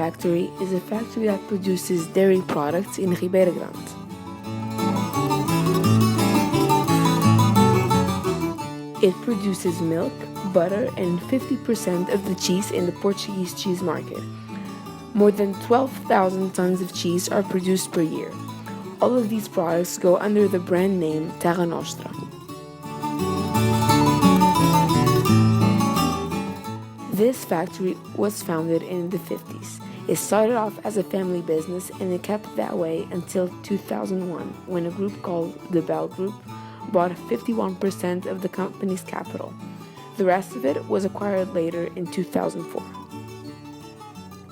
factory is a factory that produces dairy products in Ribeira Grande. It produces milk, butter, and 50% of the cheese in the Portuguese cheese market. More than 12,000 tons of cheese are produced per year. All of these products go under the brand name Terra Nostra. This factory was founded in the 50s. It started off as a family business and it kept that way until 2001 when a group called the BEL Group bought 51% of the company's capital. The rest of it was acquired later in 2004.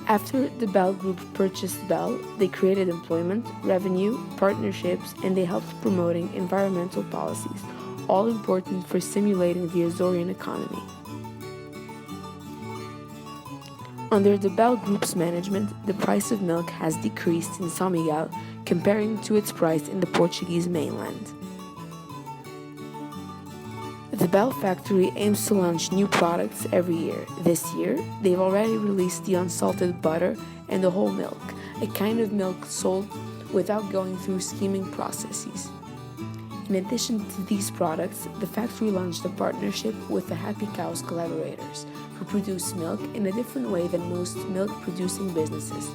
After the BEL Group purchased BEL, they created employment, revenue, partnerships, and they helped promoting environmental policies, all important for stimulating the Açorean economy. Under the BEL Group's management, the price of milk has decreased in São Miguel comparing to its price in the Portuguese mainland. The BEL factory aims to launch new products every year. This year, they've already released the unsalted butter and the whole milk, a kind of milk sold without going through scheming processes. In addition to these products, the factory launched a partnership with the Happy Cows collaborators, who produce milk in a different way than most milk-producing businesses.